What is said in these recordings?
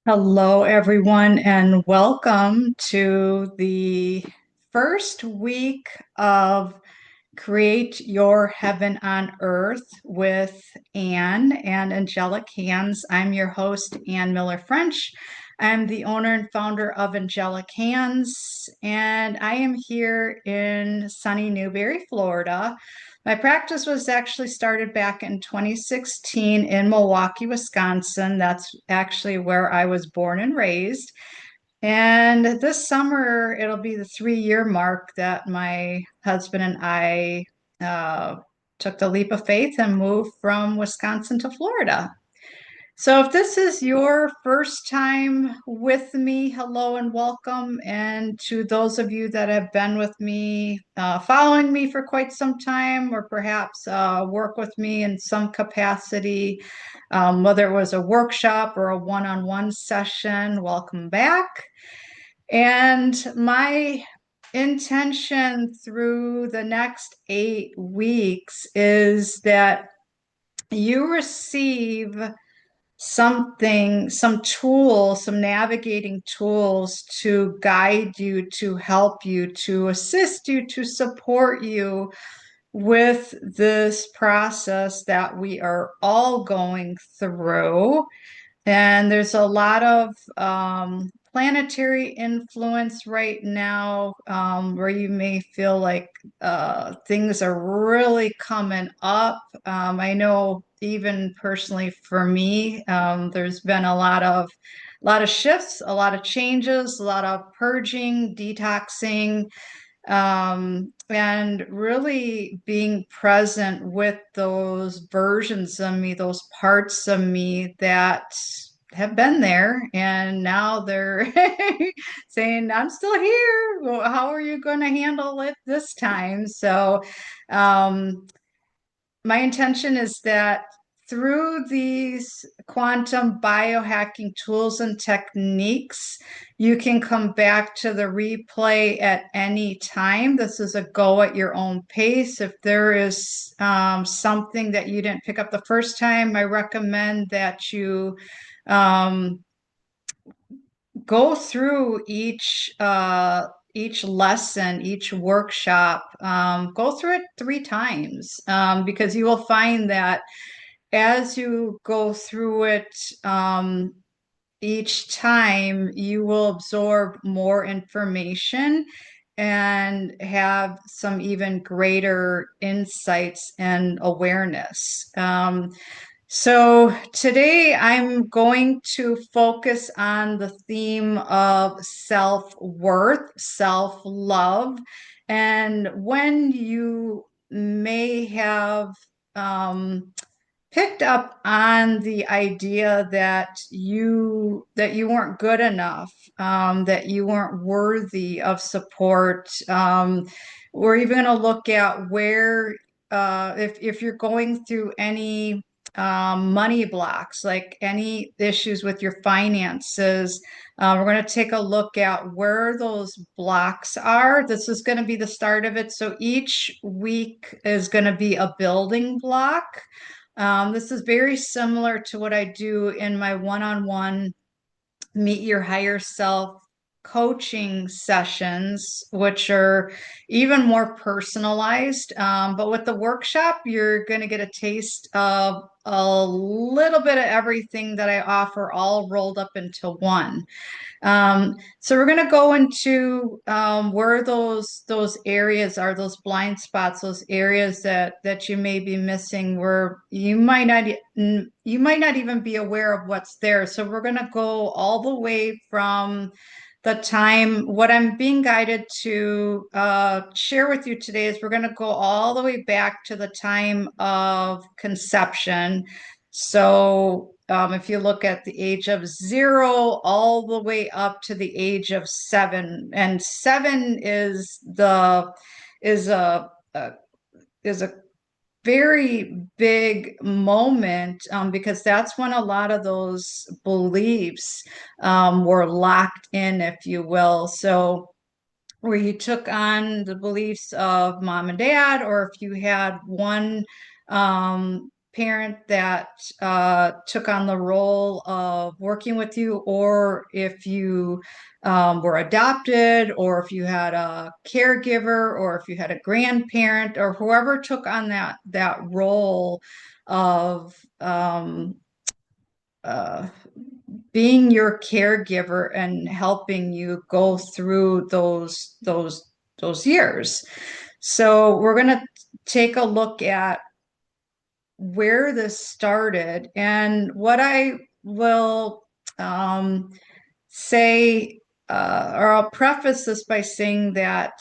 Hello, everyone, and welcome to the first week of Create Your Heaven on Earth with Anne and Angelic Hands. I'm your host, Anne Miller French. I'm the owner and founder of Angelic Hands, and I am here in sunny Newberry, Florida. My practice was actually started back in 2016 in Milwaukee, Wisconsin. That's actually where I was born and raised. And this summer, it'll be the 3-year mark that my husband and I uh, took the leap of faith and moved from Wisconsin to Florida. So, if this is your first time with me, hello and welcome. And to those of you that have been with me, following me for quite some time, or perhaps work with me in some capacity, whether it was a workshop or a one on one session, welcome back. And my intention through the next 8 weeks is that you receive something, some tools, some navigating tools to guide you, to help you, to assist you, to support you with this process that we are all going through. And there's a lot of planetary influence right now where you may feel like things are really coming up. I know even personally for me, there's been a lot of shifts, a lot of changes, a lot of purging, detoxing, and really being present with those versions of me, those parts of me that have been there, and now they're saying, I'm still here. Well, how are you going to handle it this time? So, um, my intention is that through these quantum biohacking tools and techniques, you can come back to the replay at any time. This is a go at your own pace. If there is something that you didn't pick up the first time, I recommend that you um, go through each lesson, each workshop, go through it 3 times because you will find that as you go through it each time, you will absorb more information and have some even greater insights and awareness. So today I'm going to focus on the theme of self-worth, self-love, and when you may have um, picked up on the idea that you weren't good enough, that you weren't worthy of support. We're even going to look at where, if you're going through any money blocks, like any issues with your finances, we're going to take a look at where those blocks are. This is going to be the start of it. So each week is going to be a building block. This is very similar to what I do in my one-on-one Meet Your Higher Self coaching sessions, which are even more personalized. But with the workshop, you're going to get a taste of a little bit of everything that I offer, all rolled up into one. So we're going to go into where those areas are, those blind spots, those areas that you may be missing, where you might not even be aware of what's there. So we're going to go all the way from the time. What I'm being guided to share with you today is we're going to go all the way back to the time of conception. So, if you look at the age of 0 all the way up to the age of 7, and 7 is a is a very big moment because that's when a lot of those beliefs were locked in, if you will. So, where you took on the beliefs of mom and dad, or if you had one parent that took on the role of working with you, or if you were adopted, or if you had a caregiver, or if you had a grandparent, or whoever took on that role of uh, being your caregiver and helping you go through those years. So we're going to take a look at where this started, and what I will um, say, or I'll preface this by saying that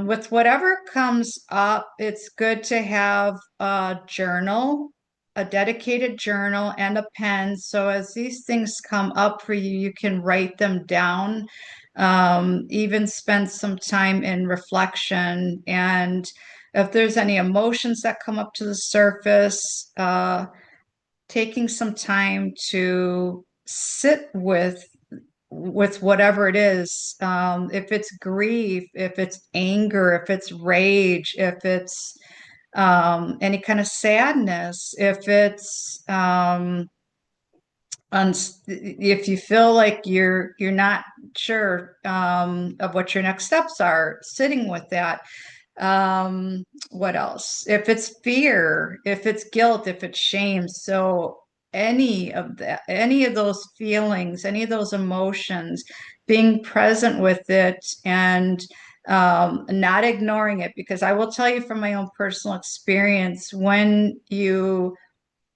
with whatever comes up, it's good to have a journal, a dedicated journal, and a pen. So as these things come up for you, you can write them down, even spend some time in reflection. And if there's any emotions that come up to the surface, taking some time to sit with whatever it is, if it's grief, if it's anger, if it's rage, if it's any kind of sadness, if it's if you feel like you're not sure of what your next steps are, sitting with that. What else? If it's fear, if it's guilt, if it's shame. So any of that, any of those feelings, any of those emotions, being present with it, and not ignoring it. Because I will tell you from my own personal experience, when you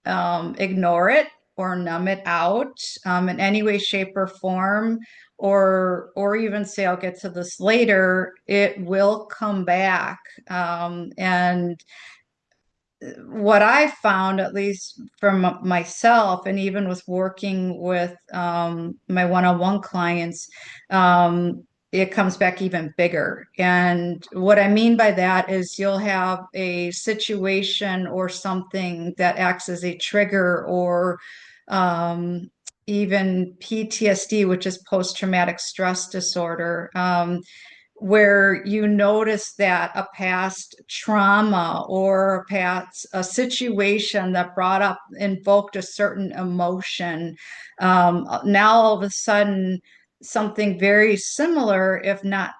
ignore it or numb it out in any way, shape, or form, or even say, I'll get to this later, it will come back. And what I found, at least from myself, and even with working with my one-on-one clients, it comes back even bigger. And what I mean by that is you'll have a situation or something that acts as a trigger, or even PTSD, which is post-traumatic stress disorder. Where you notice that a past trauma or a situation that brought up, invoked a certain emotion. Now all of a sudden, something very similar, if not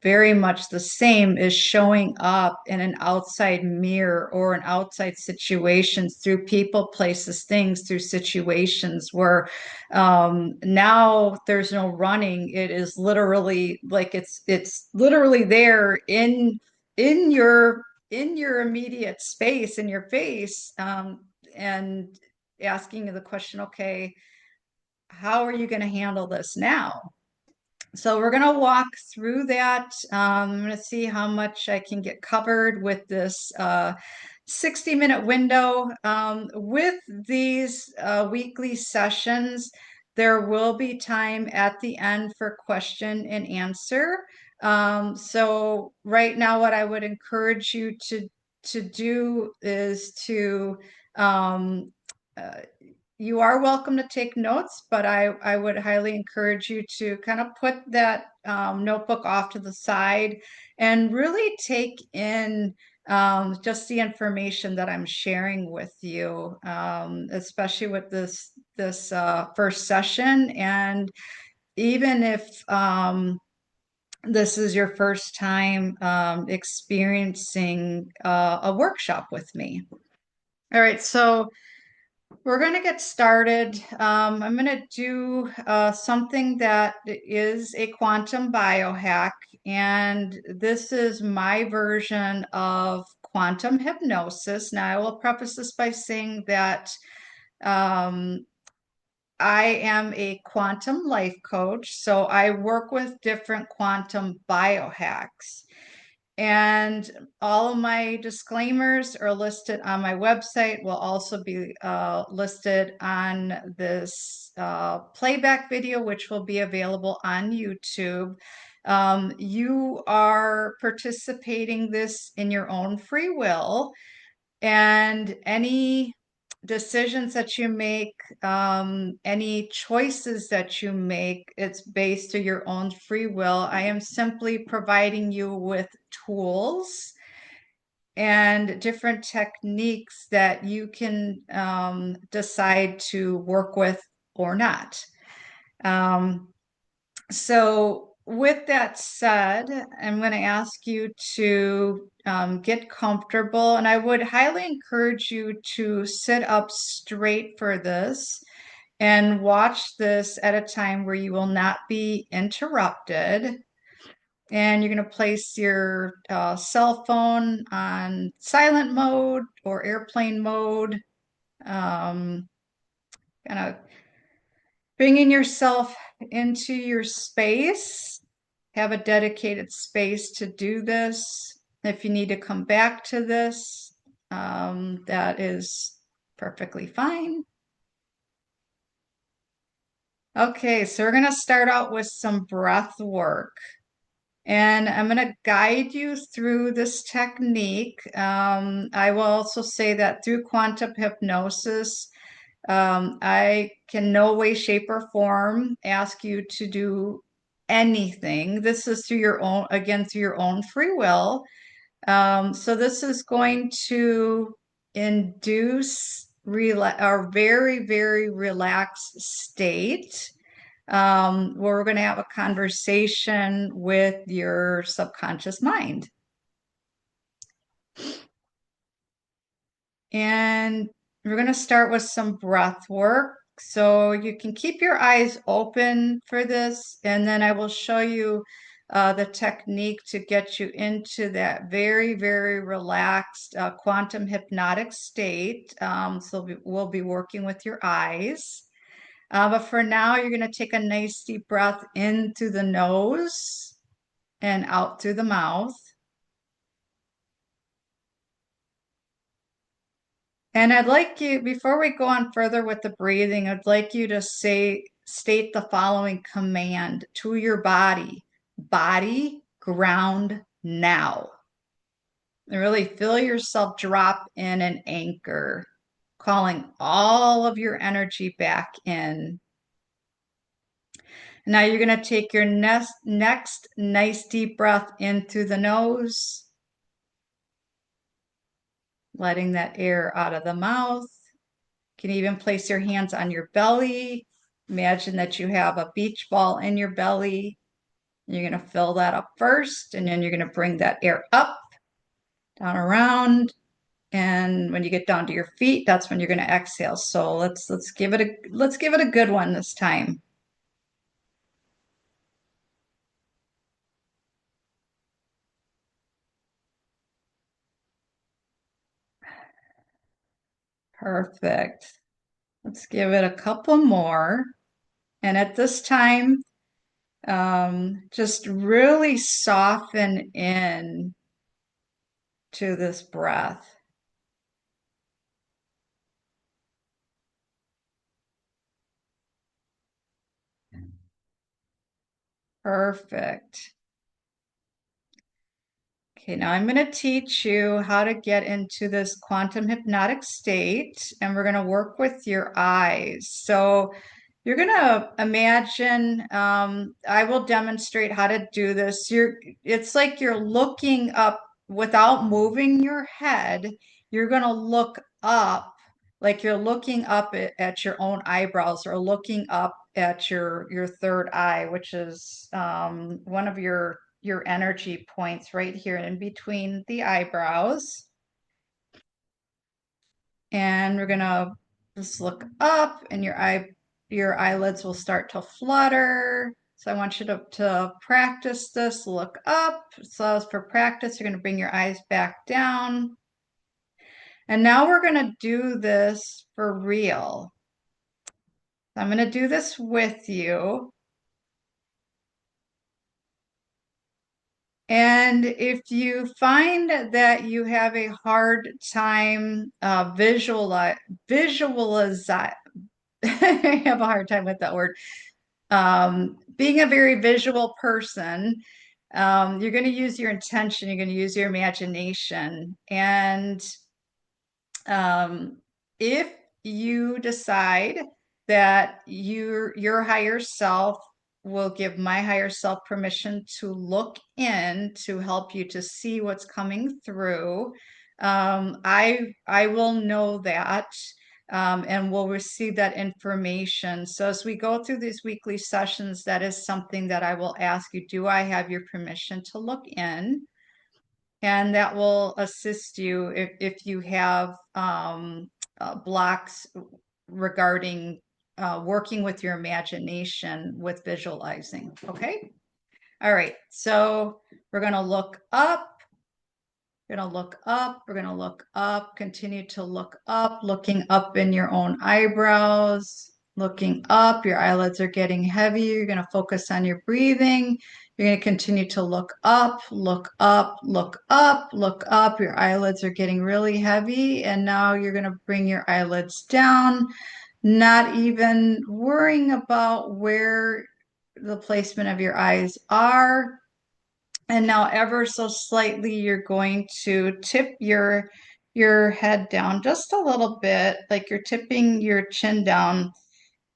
very much the same, is showing up in an outside mirror or an outside situations, through people, places, things, through situations where now there's no running. It is literally like it's literally there in your in your immediate space, in your face, and asking you the question, okay, how are you going to handle this now? So we're going to walk through that. I'm going to see how much I can get covered with this 60-minute window. With these weekly sessions, there will be time at the end for question and answer. So right now, what I would encourage you to do is to um, uh, you are welcome to take notes, but I would highly encourage you to kind of put that notebook off to the side and really take in just the information that I'm sharing with you, especially with this first session. And even if this is your first time experiencing a workshop with me. All right, so we're going to get started. I'm going to do something that is a quantum biohack, and this is my version of quantum hypnosis. Now, I will preface this by saying that um, I am a quantum life coach, so I work with different quantum biohacks. And all of my disclaimers are listed on my website, will also be listed on this playback video, which will be available on YouTube. You are participating this in your own free will, and any decisions that you make, any choices that you make, it's based on your own free will. I am simply providing you with tools and different techniques that you can decide to work with or not. Um, so, with that said, I'm going to ask you to get comfortable, and I would highly encourage you to sit up straight for this and watch this at a time where you will not be interrupted. And you're going to place your cell phone on silent mode or airplane mode. Um, kind of bringing yourself into your space. Have a dedicated space to do this. If you need to come back to this, that is perfectly fine. Okay, so we're going to start out with some breath work. And I'm going to guide you through this technique. I will also say that through quantum hypnosis, I can no way, shape, or form ask you to do anything. This is through your own, again, through your own free will. So this is going to induce a very, very relaxed state, where we're going to have a conversation with your subconscious mind. And we're going to start with some breath work. So you can keep your eyes open for this, and then I will show you the technique to get you into that very, very relaxed quantum hypnotic state. So we'll be working with your eyes. But for now, you're going to take a nice deep breath in through the nose and out through the mouth. And I'd like you, before we go on further with the breathing, I'd like you to state the following command to your body: body, ground now. And really feel yourself drop in and anchor, calling all of your energy back in. Now you're going to take your next nice deep breath in through the nose, letting that air out of the mouth. You can even place your hands on your belly. Imagine that you have a beach ball in your belly. You're going to fill that up first, and then you're going to bring that air up, down around. And when you get down to your feet, that's when you're going to exhale. So let's give it a good one this time. Perfect. Let's give it a couple more. And at this time, just really soften in to this breath. Perfect. Okay, now I'm going to teach you how to get into this quantum hypnotic state, and we're going to work with your eyes. So you're going to imagine, I will demonstrate how to do this. It's like you're looking up without moving your head. You're going to look up, like you're looking up at your own eyebrows, or looking up at your third eye, which is one of your energy points right here in between the eyebrows. And we're gonna just look up, and your eyelids will start to flutter. So I want you to practice this. Look up. So as for practice, you're gonna bring your eyes back down. And now we're gonna do this for real. I'm gonna do this with you. And if you find that you have a hard time visualize, I have a hard time with that word. Being a very visual person, you're going to use your intention, you're going to use your imagination. And if you decide that your higher self will give my higher self permission to look in to help you to see what's coming through, I will know that, and will receive that information. So as we go through these weekly sessions, that is something that I will ask you, do I have your permission to look in? And that will assist you if you have blocks regarding working with your imagination with visualizing. Okay. All right. So we're going to look up. We're going to look up. We're going to look up. Continue to look up, looking up in your own eyebrows, looking up. Your eyelids are getting heavy. You're going to focus on your breathing. You're going to continue to look up, look up, look up, look up. Your eyelids are getting really heavy. And now you're going to bring your eyelids down, not even worrying about where the placement of your eyes are. And now ever so slightly, you're going to tip your head down just a little bit, like you're tipping your chin down,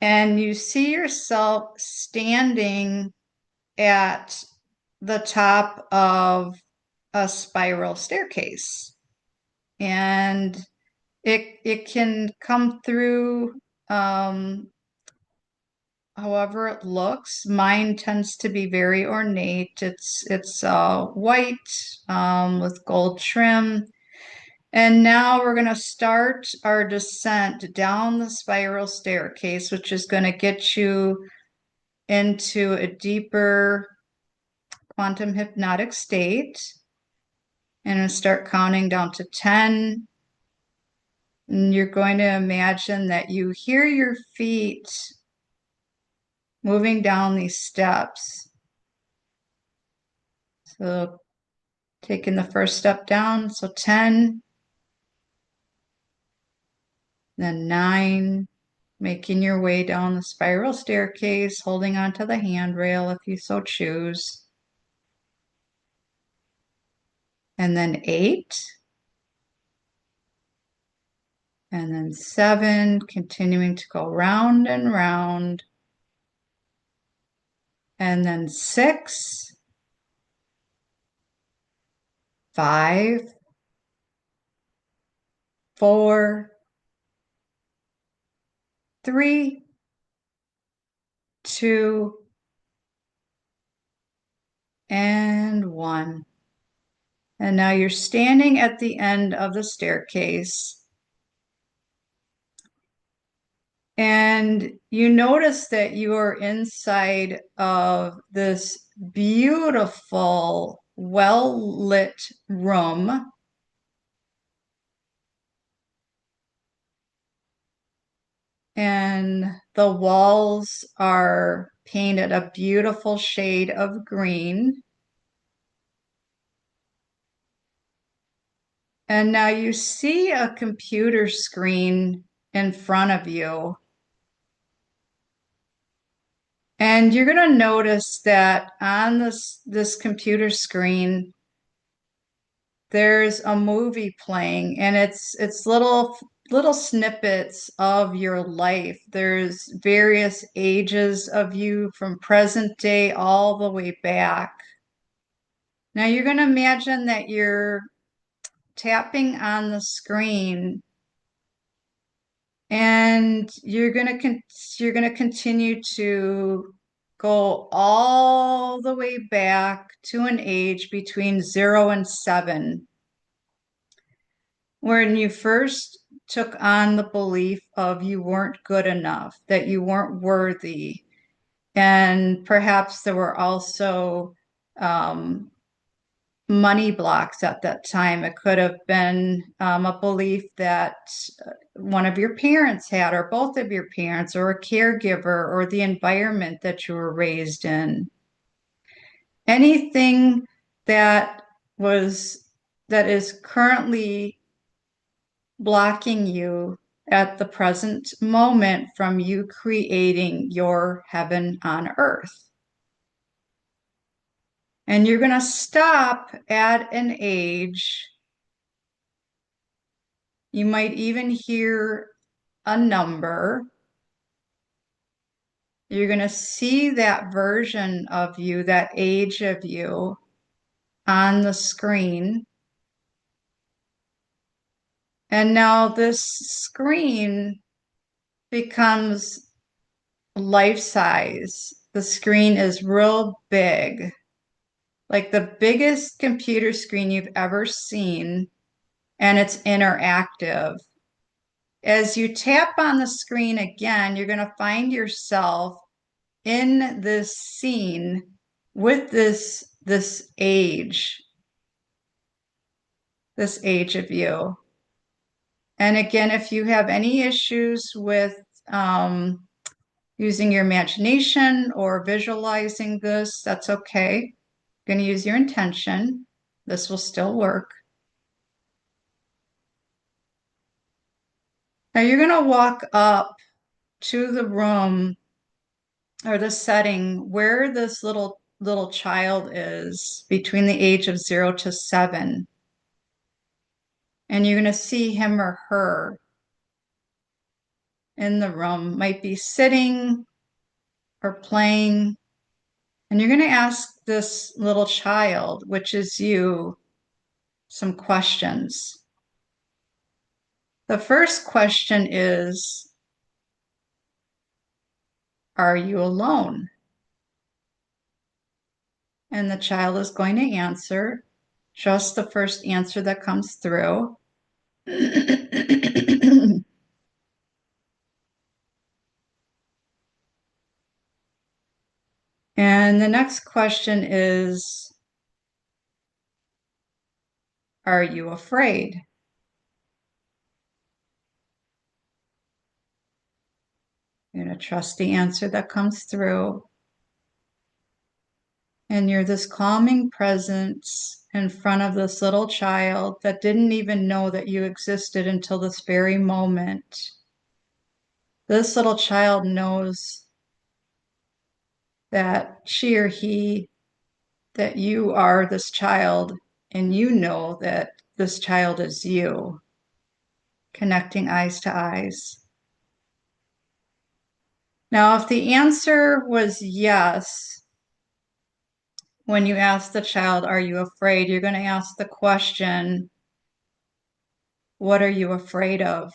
and you see yourself standing at the top of a spiral staircase. And it can come through however it looks. Mine tends to be very ornate. It's white with gold trim. And now we're going to start our descent down the spiral staircase, which is going to get you into a deeper quantum hypnotic state. And start counting down to 10. And you're going to imagine that you hear your feet moving down these steps. So taking the first step down, so 10, then 9, making your way down the spiral staircase, holding onto the handrail if you so choose. And then 8, and then 7, continuing to go round and round. And then 6, 5, 4, 3, 2, and 1. And now you're standing at the end of the staircase. And you notice that you are inside of this beautiful, well-lit room. And the walls are painted a beautiful shade of green. And now you see a computer screen in front of you. And you're going to notice that on this computer screen, there's a movie playing, and it's little snippets of your life. There's various ages of you from present day all the way back. Now you're going to imagine that you're tapping on the screen, and you're going to continue to go all the way back to an age between 0 and 7, when you first took on the belief of you weren't good enough, that you weren't worthy. And perhaps there were also money blocks at that time. It could have been a belief that one of your parents had, or both of your parents, or a caregiver, or the environment that you were raised in. Anything that is currently blocking you at the present moment from you creating your heaven on earth. And you're going to stop at an age. You might even hear a number. You're going to see that version of you, that age of you, on the screen. And now this screen becomes life size. The screen is real big, like the biggest computer screen you've ever seen, and it's interactive. As you tap on the screen again, you're going to find yourself in this scene with this age of you. And again, if you have any issues with um, using your imagination or visualizing this, that's okay. You're going to use your intention. This will still work. Now you're going to walk up to the room or the setting where this little child is between the age of 0 to 7. And you're going to see him or her in the room, might be sitting or playing. And you're going to ask this little child, which is you, some questions. The first question is, are you alone? And the child is going to answer just the first answer that comes through. And the next question is, are you afraid? You're going to trust the answer that comes through. And you're this calming presence in front of this little child that didn't even know that you existed until this very moment. This little child knows that she or he, that you are this child, and you know that this child is you, connecting eyes to eyes. Now, if the answer was yes, when you ask the child, are you afraid? You're going to ask the question, what are you afraid of?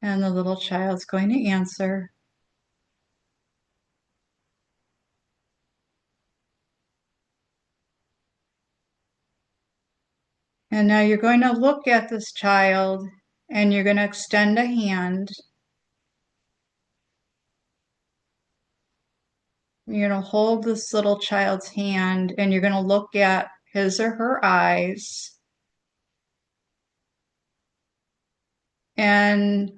And the little child's going to answer. And now you're going to look at this child and you're going to extend a hand. You're going to hold this little child's hand and you're going to look at his or her eyes and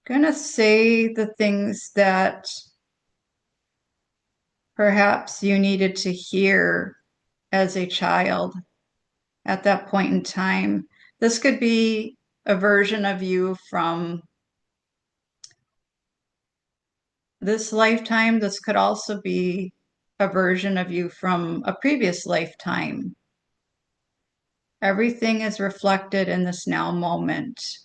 going to say the things that perhaps you needed to hear as a child at that point in time. This could be a version of you from this lifetime. This could also be a version of you from a previous lifetime. Everything is reflected in this now moment.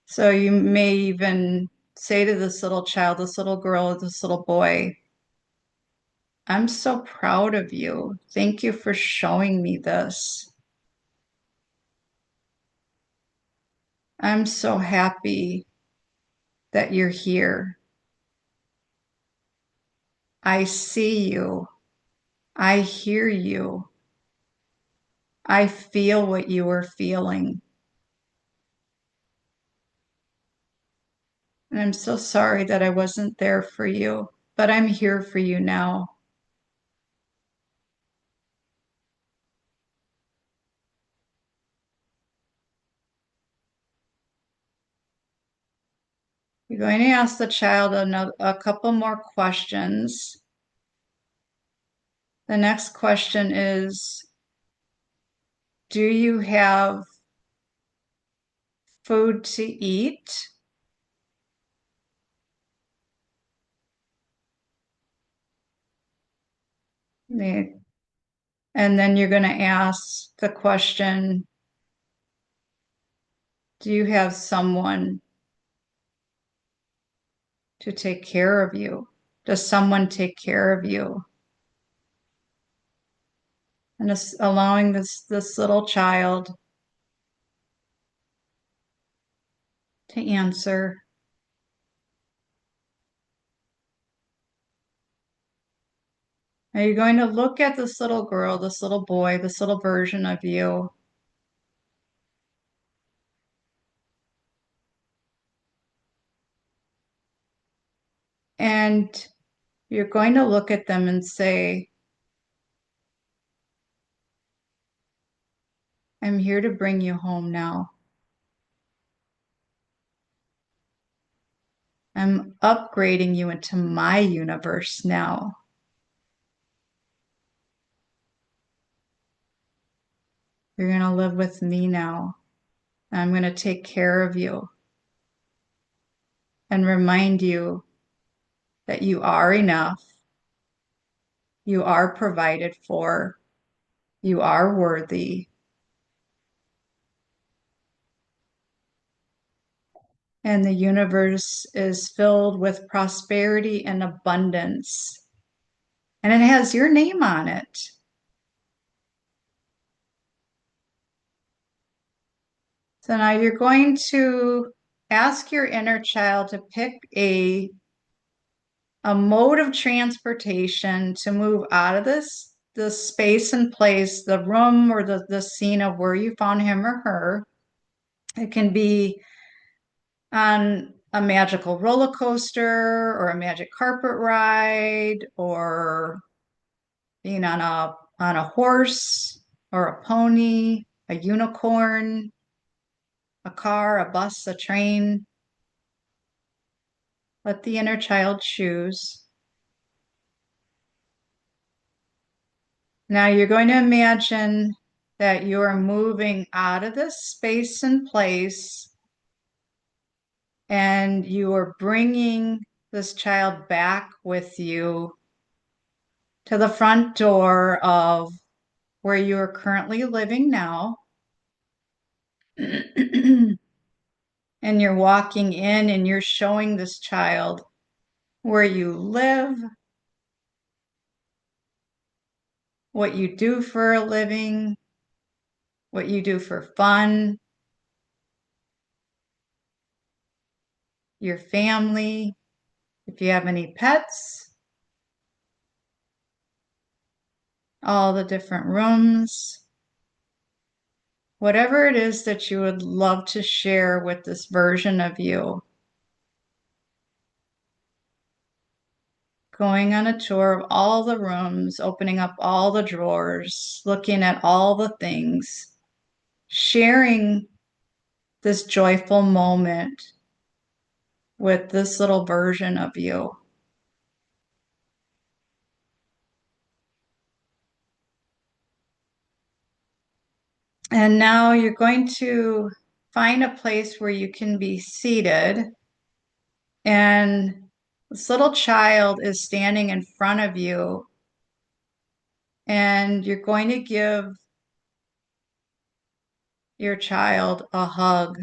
So you may even say to this little child, this little girl, this little boy, I'm so proud of you. Thank you for showing me this. I'm so happy that you're here. I see you. I hear you. I feel what you are feeling. And I'm so sorry that I wasn't there for you, but I'm here for you now. You're going to ask the child a couple more questions. The next question is, do you have food to eat? And then you're going to ask the question, Do you have someone to take care of you? Does someone take care of you? And just allowing this little child to answer. Are you going to look at this little girl, this little boy, this little version of you, and you're going to look at them and say, I'm here to bring you home now. I'm upgrading you into my universe now. You're going to live with me now. I'm going to take care of you and remind you that you are enough. You are provided for. You are worthy. And the universe is filled with prosperity and abundance. And it has your name on it. So now you're going to ask your inner child to pick a mode of transportation to move out of this space and place, the room or the scene of where you found him or her. It can be on a magical roller coaster or a magic carpet ride or being on a horse or a pony, a unicorn, a car, a bus, a train. Let the inner child choose. Now you're going to imagine that you're moving out of this space and place, and you are bringing this child back with you to the front door of where you are currently living now. And you're walking in and you're showing this child where you live, what you do for a living, what you do for fun, your family, if you have any pets, all the different rooms, whatever it is that you would love to share with this version of you. Going on a tour of all the rooms, opening up all the drawers, looking at all the things, sharing this joyful moment with this little version of you. And now you're going to find a place where you can be seated, and this little child is standing in front of you, and you're going to give your child a hug,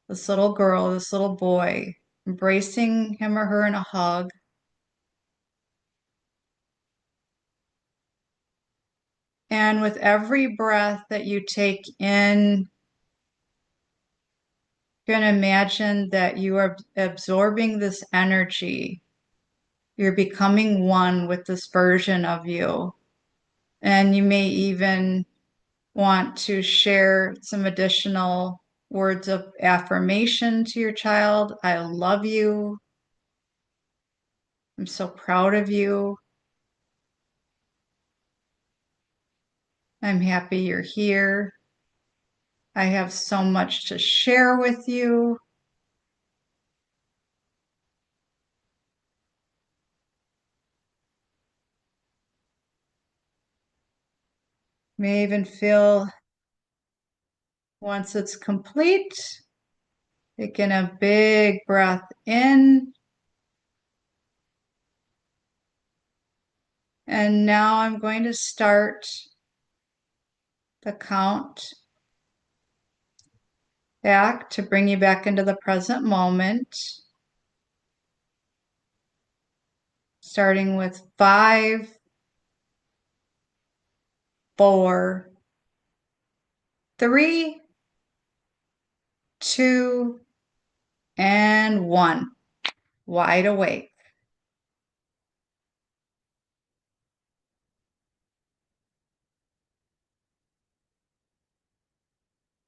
this little girl, this little boy, embracing him or her in a hug. And with every breath that you take in, you're going to imagine that you are absorbing this energy. You're becoming one with this version of you. And you may even want to share some additional words of affirmation to your child. I love you. I'm so proud of you. I'm happy you're here. I have so much to share with you. May even feel, once it's complete, taking a big breath in. And now I'm going to start the count back to bring you back into the present moment, starting with 5, 4, 3, 2, and 1. Wide awake.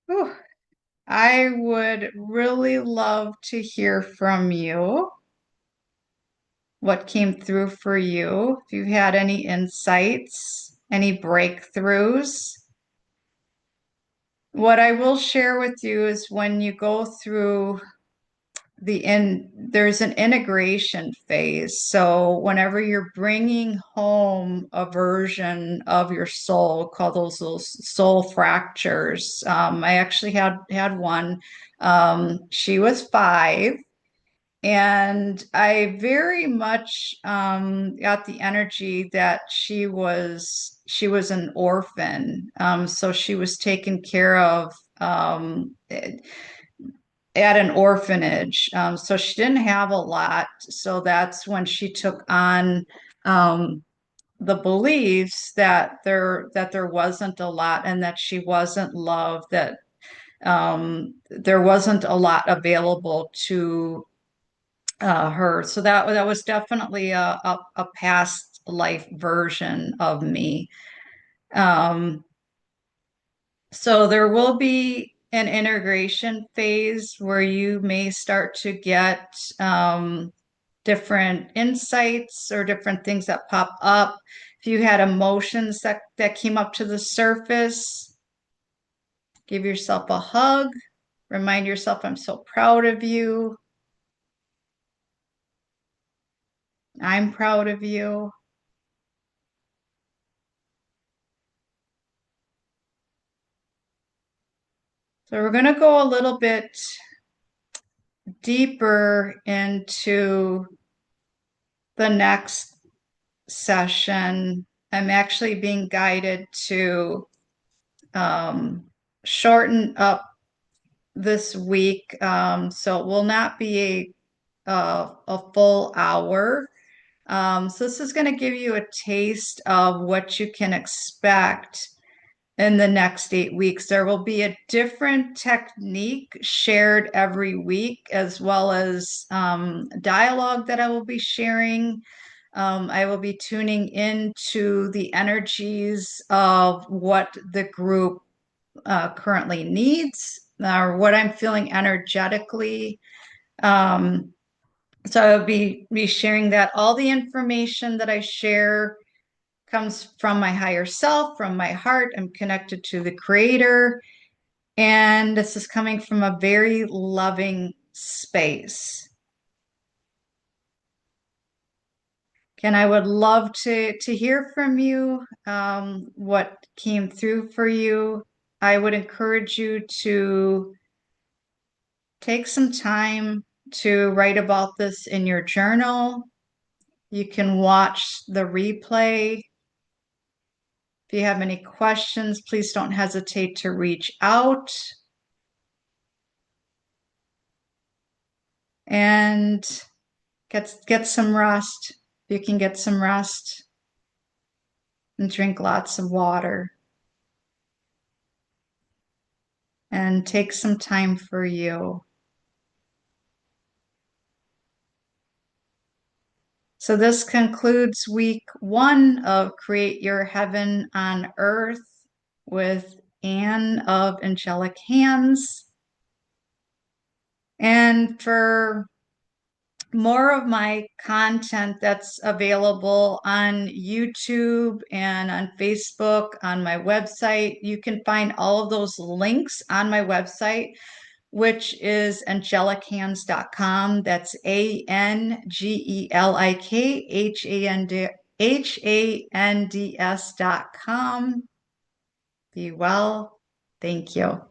Whew. I would really love to hear from you. What came through for you? If you've had any insights, any breakthroughs. What I will share with you is when you go through there's an integration phase. So whenever you're bringing home a version of your soul, call those soul fractures. I actually had one. She was 5. And I very much got the energy that she was an orphan. So she was taken care of at an orphanage. So she didn't have a lot. So that's when she took on the beliefs that there wasn't a lot and that she wasn't loved, that there wasn't a lot available to her. So that was definitely a past life version of me. Um, so there will be an integration phase where you may start to get different insights or different things that pop up. If you had emotions that came up to the surface, give yourself a hug. Remind yourself, I'm so proud of you. I'm proud of you. So we're going to go a little bit deeper into the next session. I'm actually being guided to um, shorten up this week. So it will not be a full hour. So this is going to give you a taste of what you can expect in the next 8 weeks. There will be a different technique shared every week, as well as dialogue that I will be sharing. I will be tuning into the energies of what the group currently needs, or what I'm feeling energetically. Um, so I'll be sharing that. All the information that I share comes from my higher self, from my heart. I'm connected to the creator. And this is coming from a very loving space. And I would love to hear from you, what came through for you. I would encourage you to take some time to write about this in your journal. You can watch the replay. If you have any questions, please don't hesitate to reach out. And get some rest. You can get some rest and drink lots of water and take some time for you. So this concludes week 1 of Create Your Heaven on Earth with Anne of Angelic Hands. And for more of my content that's available on YouTube and on Facebook, on my website, you can find all of those links on my website, which is angelichaNds.com. That's ANGELIKHANDS.com. Be well. Thank you.